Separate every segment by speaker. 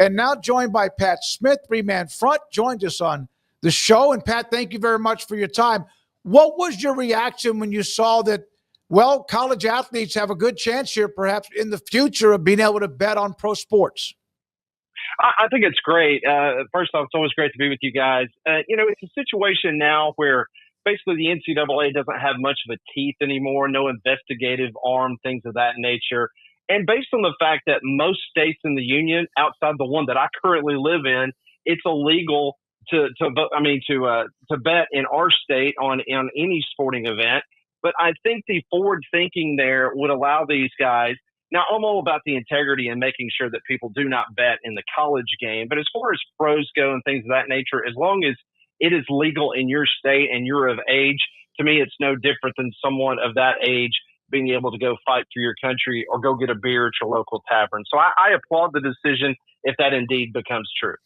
Speaker 1: and now joined by Pat Smith, three-man front, joined us on the show. And Pat, thank you very much for your time. What was your reaction when you saw that, well, college athletes have a good chance here, perhaps in the future, of being able to bet on pro sports?
Speaker 2: I think it's great. First off, it's always great to be with you guys. It's a situation now where basically the NCAA doesn't have much of a teeth anymore, no investigative arm, things of that nature. And based on the fact that most states in the union, outside the one that I currently live in, it's illegal to bet in our state on any sporting event. But I think the forward thinking there would allow these guys. Now, I'm all about the integrity and making sure that people do not bet in the college game. But as far as pros go and things of that nature, as long as it is legal in your state and you're of age, to me, it's no different than someone of that age being able to go fight for your country or go get a beer at your local tavern. So I applaud the decision if that indeed becomes true.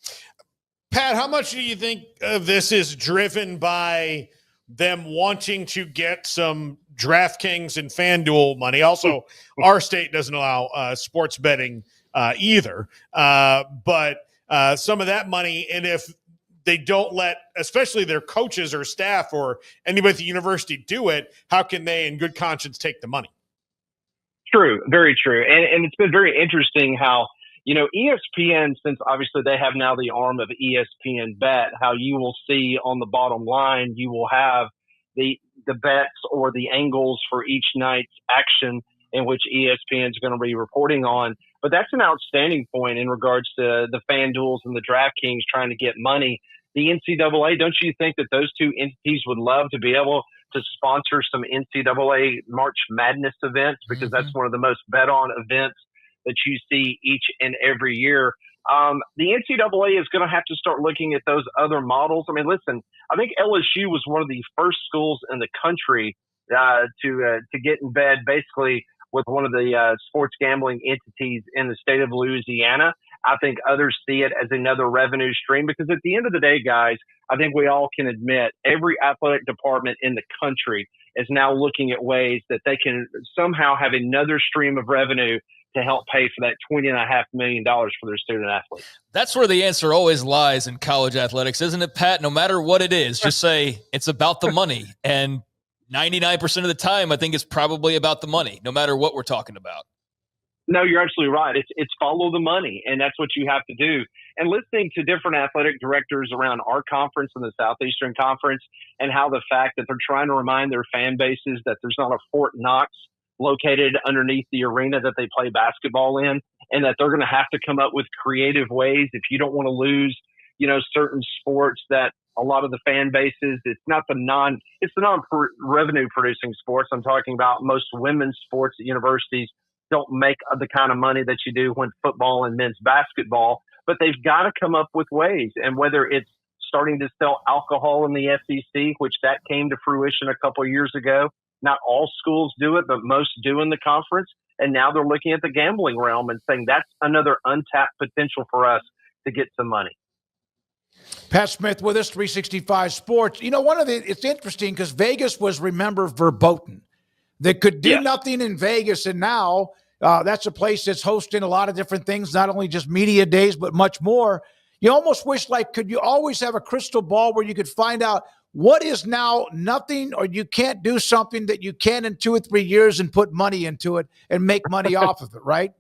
Speaker 3: Pat, how much do you think of this is driven by them wanting to get some DraftKings and FanDuel money? Also, our state doesn't allow sports betting either. But some of that money, and if they don't let, especially their coaches or staff or anybody at the university do it, how can they in good conscience take the money?
Speaker 2: True, very true. And it's been very interesting how, ESPN, since obviously they have now the arm of ESPN Bet, how you will see on the bottom line, you will have the bets or the angles for each night's action in which ESPN is going to be reporting on. But that's an outstanding point in regards to the FanDuels and the DraftKings trying to get money. The NCAA, don't you think that those two entities would love to be able to sponsor some NCAA March Madness events? Because that's one of the most bet on events that you see each and every year. The NCAA is going to have to start looking at those other models. I mean, listen, I think LSU was one of the first schools in the country to get in bed basically with one of the sports gambling entities in the state of Louisiana. I think others see it as another revenue stream because at the end of the day, guys, I think we all can admit every athletic department in the country is now looking at ways that they can somehow have another stream of revenue to help pay for that $20.5 million for their student athletes.
Speaker 4: That's where the answer always lies in college athletics, isn't it, Pat? No matter what it is, just say it's about the money. And 99% of the time, I think it's probably about the money, no matter what we're talking about.
Speaker 2: No, you're absolutely right. It's follow the money, and that's what you have to do. And listening to different athletic directors around our conference and the Southeastern Conference and how the fact that they're trying to remind their fan bases that there's not a Fort Knox located underneath the arena that they play basketball in, and that they're going to have to come up with creative ways if you don't want to lose, certain sports that a lot of the fan bases, it's the non-revenue producing sports. I'm talking about most women's sports at universities don't make the kind of money that you do when football and men's basketball, but they've got to come up with ways. And whether it's starting to sell alcohol in the SEC, which that came to fruition a couple of years ago, not all schools do it, but most do in the conference. And now they're looking at the gambling realm and saying that's another untapped potential for us to get some money.
Speaker 1: Pat Smith with us, 365 Sports. It's interesting because Vegas was, remember, verboten. They could do nothing in Vegas, and now that's a place that's hosting a lot of different things, not only just media days, but much more. You almost wish, could you always have a crystal ball where you could find out what is now nothing, or you can't do something that you can in 2 or 3 years and put money into it and make money off of it, right?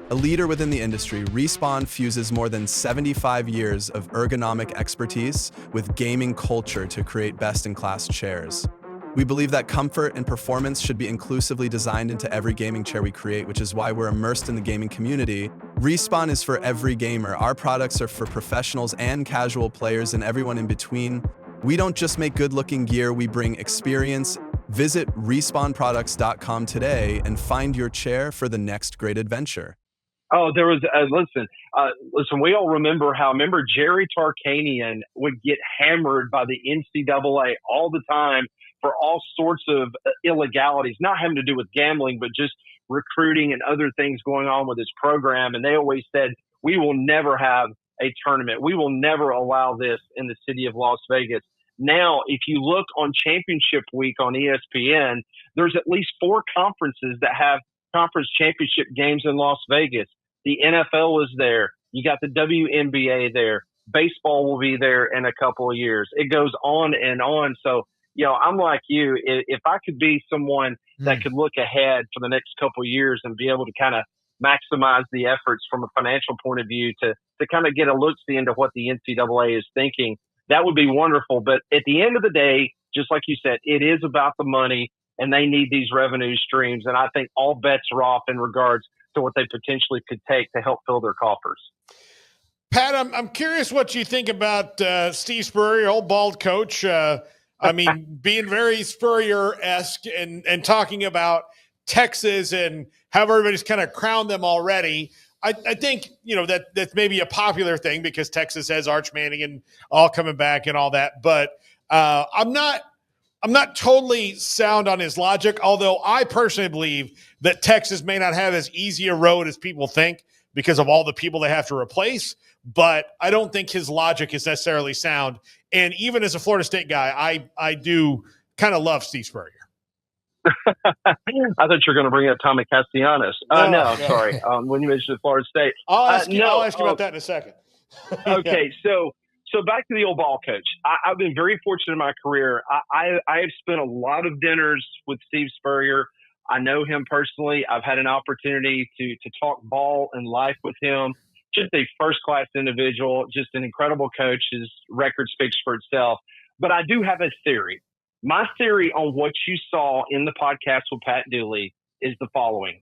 Speaker 5: A leader within the industry, Respawn fuses more than 75 years of ergonomic expertise with gaming culture to create best-in-class chairs. We believe that comfort and performance should be inclusively designed into every gaming chair we create, which is why we're immersed in the gaming community. Respawn is for every gamer. Our products are for professionals and casual players and everyone in between. We don't just make good-looking gear, we bring experience. Visit respawnproducts.com today and find your chair for the next great adventure.
Speaker 2: Oh, there was, listen, we all remember Jerry Tarkanian would get hammered by the NCAA all the time for all sorts of illegalities, not having to do with gambling, but just recruiting and other things going on with his program. And they always said, we will never have a tournament. We will never allow this in the city of Las Vegas. Now, if you look on championship week on ESPN, there's at least 4 conferences that have conference championship games in Las Vegas. The NFL is there. You got the WNBA there. Baseball will be there in a couple of years. It goes on and on. So, I'm like you. If I could be someone that could look ahead for the next couple of years and be able to kind of maximize the efforts from a financial point of view to kind of get a look-see into what the NCAA is thinking, that would be wonderful. But at the end of the day, just like you said, it is about the money, and they need these revenue streams. And I think all bets are off in regards to what they potentially could take to help fill their coffers.
Speaker 3: Pat, I'm curious what you think about Steve Spurrier, old bald coach. Being very Spurrier-esque and talking about Texas and how everybody's kind of crowned them already. I think, that's maybe a popular thing because Texas has Arch Manning and all coming back and all that. But I'm not totally sound on his logic, although I personally believe that Texas may not have as easy a road as people think because of all the people they have to replace. But I don't think his logic is necessarily sound. And even as a Florida State guy, I do kind of love Steve Spurrier.
Speaker 2: I thought you were going to bring up Tommy Castellanos. No, sorry. When you mentioned Florida State.
Speaker 3: I'll ask you about that in a second.
Speaker 2: Okay, so back to the old ball coach. I've been very fortunate in my career. I have spent a lot of dinners with Steve Spurrier. I know him personally. I've had an opportunity to talk ball and life with him. Just a first-class individual, just an incredible coach. His record speaks for itself. But I do have a theory. My theory on what you saw in the podcast with Pat Dooley is the following.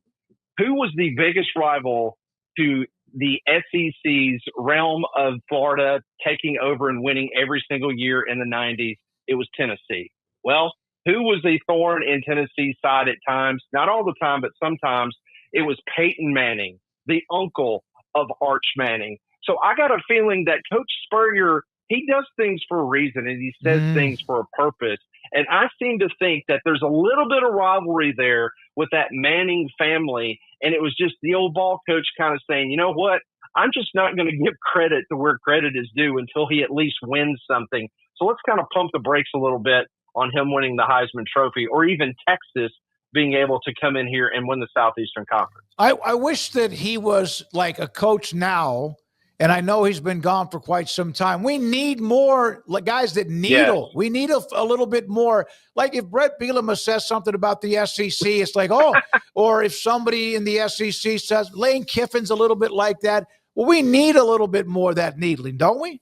Speaker 2: Who was the biggest rival to the SEC's realm of Florida taking over and winning every single year in the 90s? It was Tennessee. Well, who was the thorn in Tennessee's side at times? Not all the time, but sometimes. It was Peyton Manning, the uncle of Arch Manning. So I got a feeling that Coach Spurrier, he does things for a reason and he says things for a purpose. And I seem to think that there's a little bit of rivalry there with that Manning family. And it was just the old ball coach kind of saying, you know what? I'm just not going to give credit to where credit is due until he at least wins something. So let's kind of pump the brakes a little bit on him winning the Heisman Trophy, or even Texas being able to come in here and win the Southeastern Conference.
Speaker 1: I wish that he was like a coach now, and I know he's been gone for quite some time. We need more guys that needle. Yes. We need a little bit more. Like if Brett Bielema says something about the SEC, it's like, oh, or if somebody in the SEC says, Lane Kiffin's a little bit like that. Well, we need a little bit more of that needling, don't we?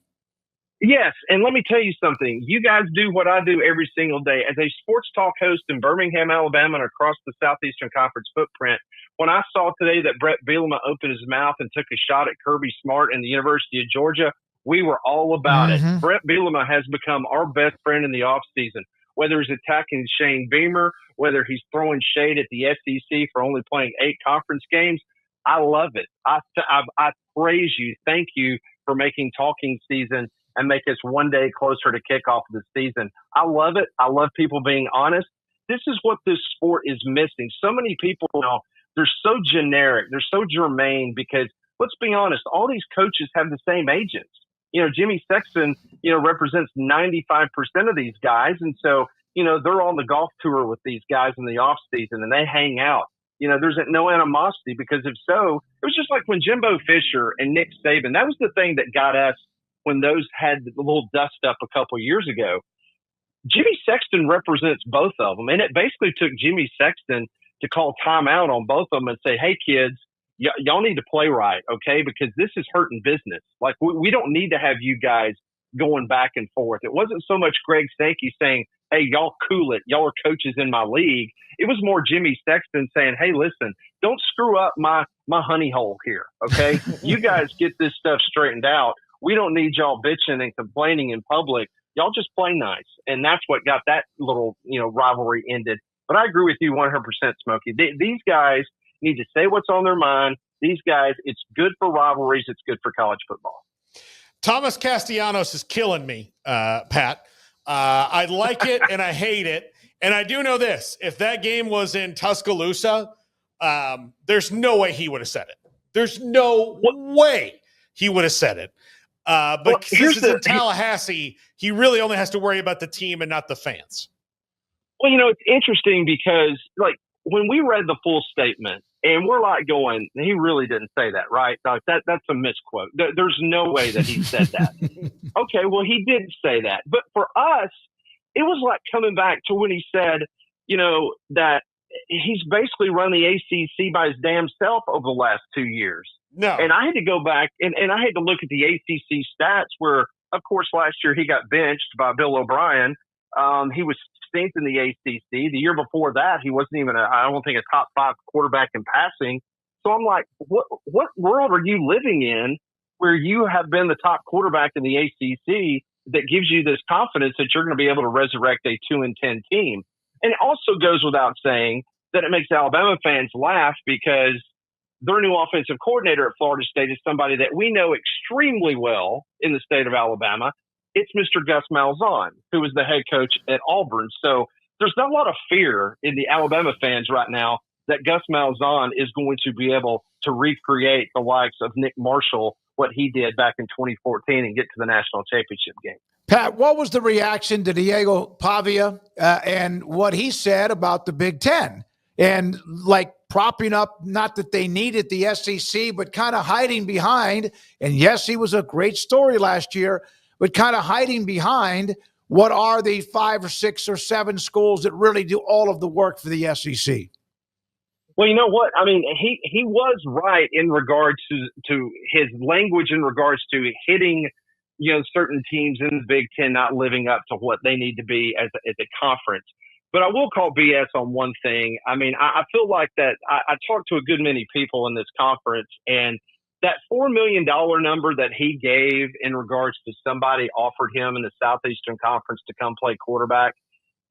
Speaker 2: Yes, and let me tell you something. You guys do what I do every single day. As a sports talk host in Birmingham, Alabama, and across the Southeastern Conference footprint, when I saw today that Brett Bielema opened his mouth and took a shot at Kirby Smart and the University of Georgia, we were all about it. Brett Bielema has become our best friend in the offseason, whether he's attacking Shane Beamer, whether he's throwing shade at the SEC for only playing 8 conference games. I love it. I praise you. Thank you for making talking season and make us one day closer to kickoff of the season. I love it. I love people being honest. This is what this sport is missing. So many people, they're so generic. They're so germane because, let's be honest, all these coaches have the same agents. Jimmy Sexton, represents 95% of these guys. And so, they're on the golf tour with these guys in the off season and they hang out. There's no animosity because if so, it was just like when Jimbo Fisher and Nick Saban, that was the thing that got us when those had the little dust up a couple of years ago. Jimmy Sexton represents both of them. And it basically took Jimmy Sexton to call timeout on both of them and say, hey, kids, y'all need to play right, okay? Because this is hurting business. Like, we don't need to have you guys going back and forth. It wasn't so much Greg Sankey saying, hey, y'all cool it. Y'all are coaches in my league. It was more Jimmy Sexton saying, hey, listen, don't screw up my honey hole here, okay? You guys get this stuff straightened out. We don't need y'all bitching and complaining in public. Y'all just play nice. And that's what got that little, rivalry ended. But I agree with you 100%, Smokey. These guys need to say what's on their mind. These guys, it's good for rivalries. It's good for college football.
Speaker 3: Thomas Castellanos is killing me, Pat. I like it and I hate it. And I do know this. If that game was in Tuscaloosa, there's no way he would have said it. There's no way he would have said it. But since it's in Tallahassee, he really only has to worry about the team and not the fans.
Speaker 2: Well, it's interesting because, like, when we read the full statement, And we're like going, he really didn't say that, right? Like that's a misquote. There's no way that he said that. Okay, well, he did say that. But for us, it was like coming back to when he said, that he's basically run the ACC by his damn self over the last 2 years.
Speaker 3: No.
Speaker 2: And I had to go back and I had to look at the ACC stats where, of course, last year he got benched by Bill O'Brien. He was 16th in the ACC. The year before that, he wasn't even, I don't think, a top 5 quarterback in passing. So I'm like, what world are you living in where you have been the top quarterback in the ACC that gives you this confidence that you're going to be able to resurrect a 2-10 team? And it also goes without saying that it makes Alabama fans laugh because their new offensive coordinator at Florida State is somebody that we know extremely well in the state of Alabama. It's Mr. Gus Malzahn, who was the head coach at Auburn. So there's not a lot of fear in the Alabama fans right now that Gus Malzahn is going to be able to recreate the likes of Nick Marshall, what he did back in 2014, and get to the national championship game.
Speaker 1: Pat, what was the reaction to Diego Pavia and what he said about the Big Ten and like propping up, not that they needed the SEC, but kind of hiding behind, and yes, he was a great story last year, but kind of hiding behind what are the 5 or 6 or 7 schools that really do all of the work for the SEC?
Speaker 2: Well, you know what? I mean, he was right in regards to his language in regards to hitting, certain teams in the Big Ten not living up to what they need to be as a conference. But I will call BS on one thing. I mean, I feel like that I talked to a good many people in this conference, and that $4 million number that he gave in regards to somebody offered him in the Southeastern Conference to come play quarterback.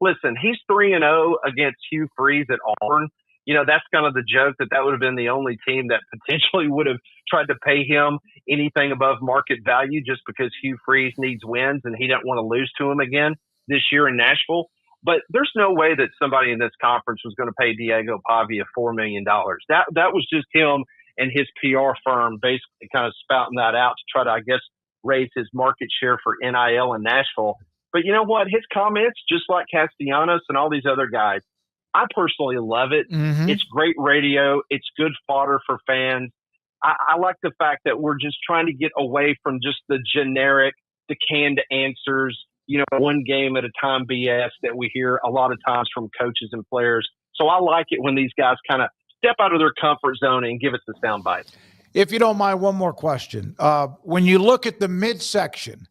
Speaker 2: Listen, he's 3-0 against Hugh Freeze at Auburn. That's kind of the joke that would have been the only team that potentially would have tried to pay him anything above market value just because Hugh Freeze needs wins and he doesn't want to lose to him again this year in Nashville. But there's no way that somebody in this conference was going to pay Diego Pavia $4 million. That was just him and his PR firm basically kind of spouting that out to try to, I guess, raise his market share for NIL in Nashville. But you know what? His comments, just like Castellanos and all these other guys, I personally love it. Mm-hmm. It's great radio. It's good fodder for fans. I like the fact that we're just trying to get away from just the generic, the canned answers, one game at a time BS that we hear a lot of times from coaches and players. So I like it when these guys kind of step out of their comfort zone and give us the soundbite.
Speaker 1: If you don't mind, one more question. When you look at the midsection,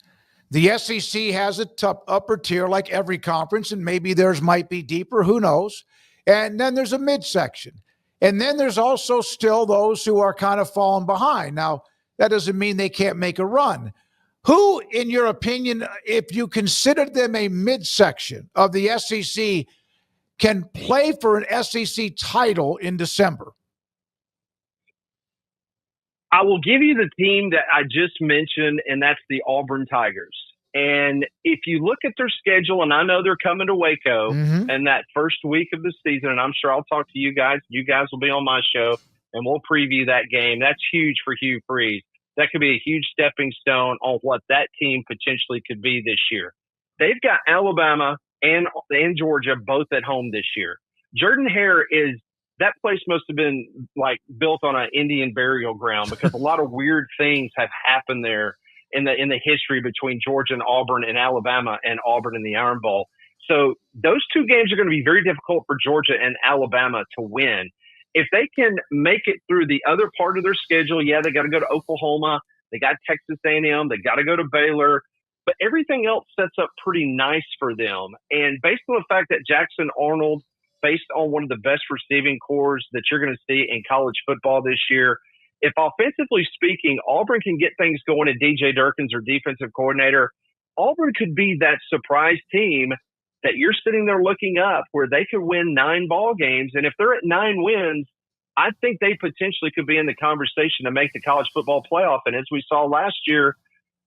Speaker 1: the SEC has a upper tier like every conference, and maybe theirs might be deeper. Who knows? And then there's a midsection. And then there's also still those who are kind of falling behind. Now, that doesn't mean they can't make a run. Who, in your opinion, if you consider them a midsection of the SEC, can play for an SEC title in December?
Speaker 2: I will give you the team that I just mentioned, and that's the Auburn Tigers. And if you look at their schedule, and I know they're coming to Waco in that first week of the season, and I'm sure I'll talk to you guys. You guys will be on my show, and we'll preview that game. That's huge for Hugh Freeze. That could be a huge stepping stone on what that team potentially could be this year. They've got Alabama and Georgia both at home this year. Jordan-Hare that place must have been like built on an Indian burial ground because a lot of weird things have happened there in the history between Georgia and Auburn and Alabama and Auburn in the Iron Bowl. So those two games are going to be very difficult for Georgia and Alabama to win. If they can make it through the other part of their schedule, yeah, they got to go to Oklahoma. They got Texas A&M. They got to go to Baylor. But everything else sets up pretty nice for them. And based on the fact that Jackson Arnold, based on one of the best receiving corps that you're going to see in college football this year, if offensively speaking, Auburn can get things going and DJ Durkin's their defensive coordinator, Auburn could be that surprise team that you're sitting there looking up where they could win 9 ball games. And if they're at 9 wins, I think they potentially could be in the conversation to make the college football playoff. And as we saw last year,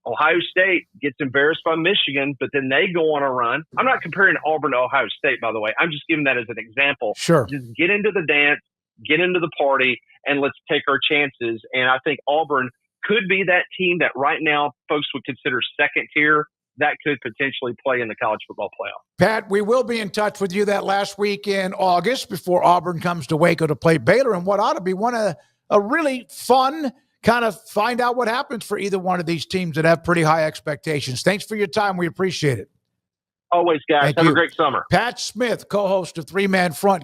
Speaker 2: Ohio State gets embarrassed by Michigan, but then they go on a run. I'm not comparing Auburn to Ohio State, by the way. I'm just giving that as an example.
Speaker 1: Sure.
Speaker 2: Just get into the dance, get into the party, and let's take our chances. And I think Auburn could be that team that right now folks would consider second tier that could potentially play in the college football playoff.
Speaker 1: Pat, we will be in touch with you that last week in August before Auburn comes to Waco to play Baylor, and what ought to be a really fun kind of find out what happens for either one of these teams that have pretty high expectations. Thanks for your time. We appreciate it.
Speaker 2: Always, guys.
Speaker 1: Thank
Speaker 2: Have
Speaker 1: you.
Speaker 2: a great summer.
Speaker 1: Pat Smith, co-host of Three Man Front.